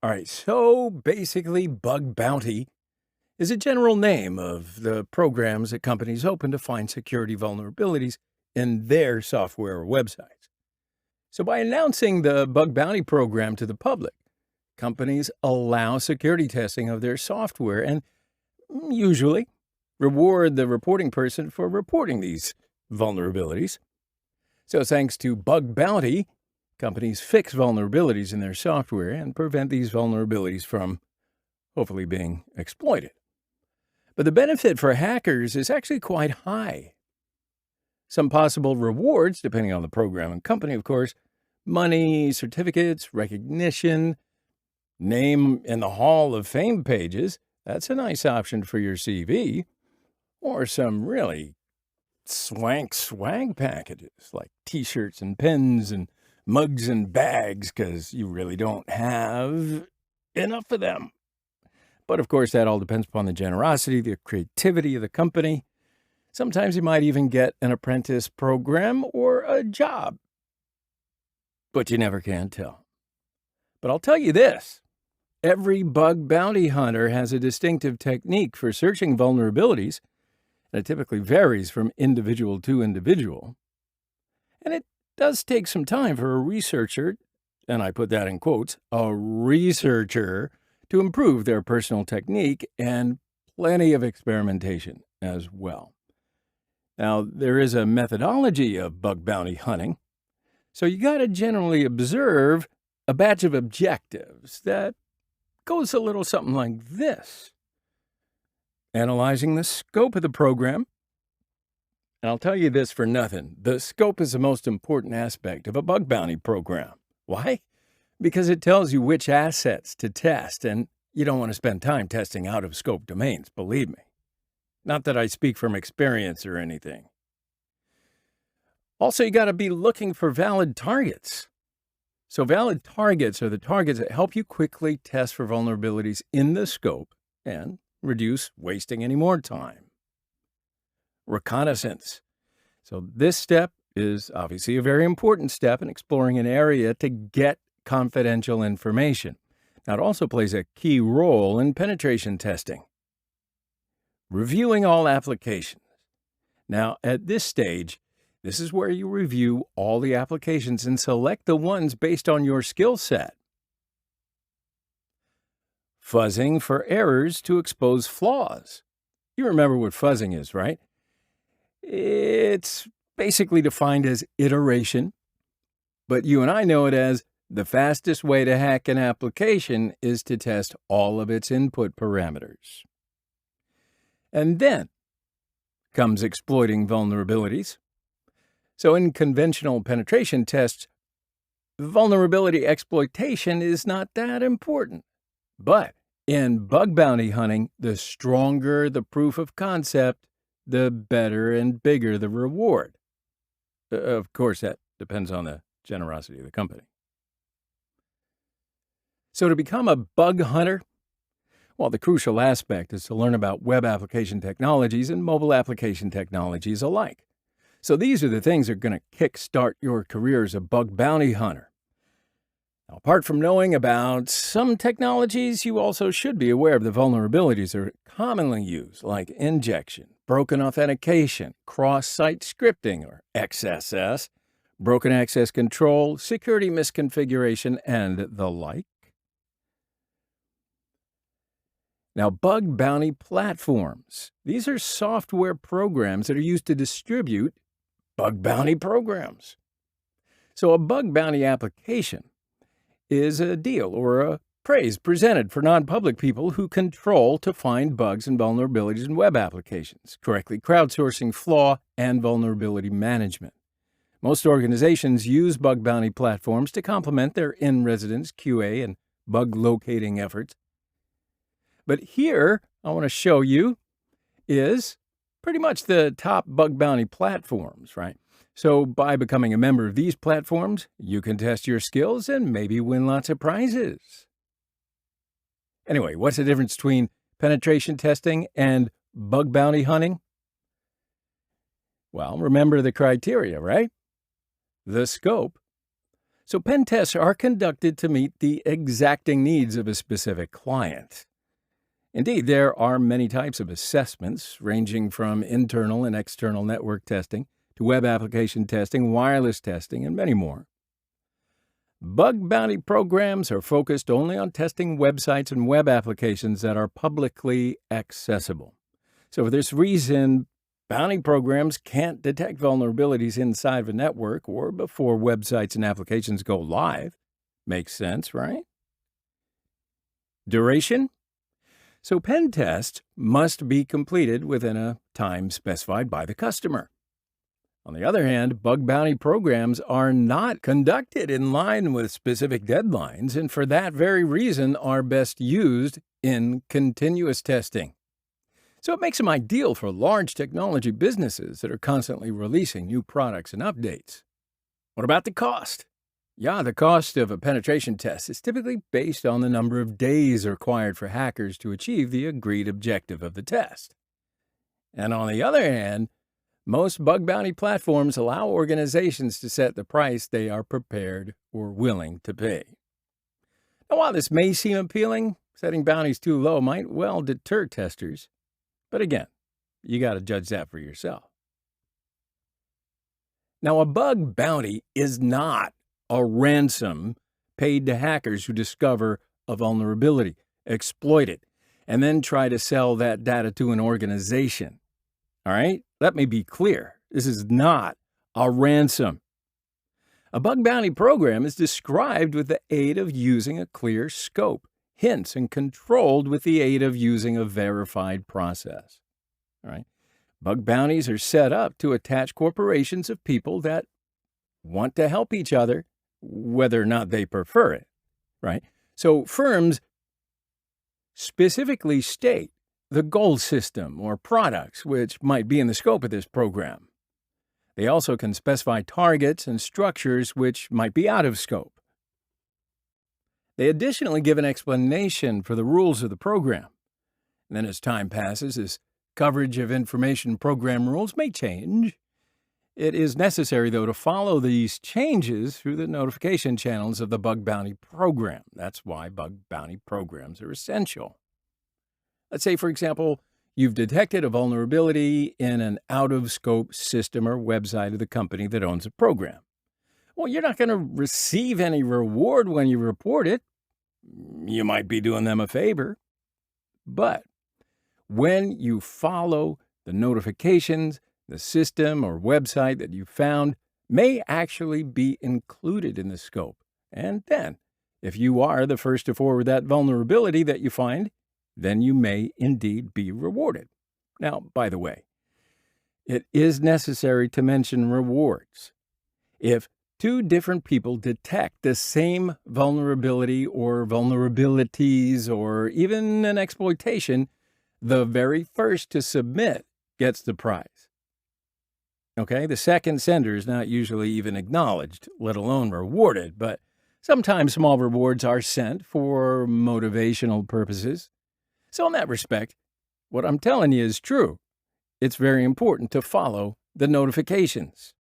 All right, so basically, bug bounty is a general name of the programs that companies open to find security vulnerabilities in their software or websites. So, by announcing the bug bounty program to the public, companies allow security testing of their software and usually reward the reporting person for reporting these vulnerabilities. So, thanks to bug bounty, companies fix vulnerabilities in their software and prevent these vulnerabilities from hopefully being exploited. But the benefit for hackers is actually quite high. Some possible rewards, depending on the program and company, of course: money, certificates, recognition, name in the Hall of Fame pages. That's a nice option for your CV. Or some really swank swag packages like t-shirts and pens and mugs and bags, because you really don't have enough of them. But of course, that all depends upon the generosity, the creativity of the company. Sometimes you might even get an apprentice program or a job, but you never can tell. But I'll tell you this: every bug bounty hunter has a distinctive technique for searching vulnerabilities, and it typically varies from individual to individual. And it does take some time for a researcher, and I put that in quotes, a researcher, to improve their personal technique, and plenty of experimentation as well. Now, there is a methodology of bug bounty hunting, so you got to generally observe a batch of objectives that goes a little something like this: analyzing the scope of the program. And I'll tell you this for nothing: the scope is the most important aspect of a bug bounty program. Why? Because it tells you which assets to test, and you don't want to spend time testing out-of-scope domains, believe me. Not that I speak from experience or anything. Also, you got to be looking for valid targets. So valid targets are the targets that help you quickly test for vulnerabilities in the scope and reduce wasting any more time. Reconnaissance. So this step is obviously a very important step in exploring an area to get confidential information. Now, it also plays a key role in penetration testing. Reviewing all applications. Now, at this stage, this is where you review all the applications and select the ones based on your skill set. Fuzzing for errors to expose flaws. You remember what fuzzing is, right? It's basically defined as iteration, but you and I know it as the fastest way to hack an application is to test all of its input parameters. And then comes exploiting vulnerabilities. So in conventional penetration tests, vulnerability exploitation is not that important. But in bug bounty hunting, the stronger the proof of concept, the better and bigger the reward. Of course, that depends on the generosity of the company. So to become a bug hunter, well, the crucial aspect is to learn about web application technologies and mobile application technologies alike. So these are the things that are going to kickstart your career as a bug bounty hunter. Now, apart from knowing about some technologies, you also should be aware of the vulnerabilities that are commonly used, like injection, broken authentication, cross-site scripting, or XSS, broken access control, security misconfiguration, and the like. Now, bug bounty platforms. These are software programs that are used to distribute bug bounty programs. So a bug bounty application is a deal or a praise presented for non-public people who control to find bugs and vulnerabilities in web applications, correctly crowdsourcing flaw and vulnerability management. Most organizations use bug bounty platforms to complement their in-residence QA and bug locating efforts. But here, I want to show you is pretty much the top bug bounty platforms, right? So by becoming a member of these platforms, you can test your skills and maybe win lots of prizes. Anyway, what's the difference between penetration testing and bug bounty hunting? Well, remember the criteria, right? The scope. So pen tests are conducted to meet the exacting needs of a specific client. Indeed, there are many types of assessments, ranging from internal and external network testing to web application testing, wireless testing, and many more. Bug bounty programs are focused only on testing websites and web applications that are publicly accessible. So for this reason, bounty programs can't detect vulnerabilities inside of a network or before websites and applications go live. Makes sense, right? Duration? So pen tests must be completed within a time specified by the customer. On the other hand, bug bounty programs are not conducted in line with specific deadlines, and for that very reason are best used in continuous testing. So it makes them ideal for large technology businesses that are constantly releasing new products and updates. What about the cost? Yeah, the cost of a penetration test is typically based on the number of days required for hackers to achieve the agreed objective of the test. And on the other hand, most bug bounty platforms allow organizations to set the price they are prepared or willing to pay. Now, while this may seem appealing, setting bounties too low might well deter testers. But again, you got to judge that for yourself. Now, a bug bounty is not a ransom paid to hackers who discover a vulnerability, exploit it, and then try to sell that data to an organization. All right? Let me be clear. This is not a ransom. A bug bounty program is described with the aid of using a clear scope, hints, and controlled with the aid of using a verified process. All right? Bug bounties are set up to attach corporations of people that want to help each other, whether or not they prefer it, right? So firms specifically state the goal system or products which might be in the scope of this program. They also can specify targets and structures which might be out of scope. They additionally give an explanation for the rules of the program. And then as time passes, this coverage of information program rules may change. It is necessary, though, to follow these changes through the notification channels of the bug bounty program. That's why bug bounty programs are essential. Let's say, for example, you've detected a vulnerability in an out-of-scope system or website of the company that owns a program. Well, you're not going to receive any reward when you report it. You might be doing them a favor. But when you follow the notifications, the system or website that you found may actually be included in the scope. And then, if you are the first to forward that vulnerability that you find, then you may indeed be rewarded. Now, by the way, it is necessary to mention rewards. If two different people detect the same vulnerability or vulnerabilities or even an exploitation, the very first to submit gets the prize. Okay, the second sender is not usually even acknowledged, let alone rewarded, but sometimes small rewards are sent for motivational purposes. So in that respect, what I'm telling you is true. It's very important to follow the notifications.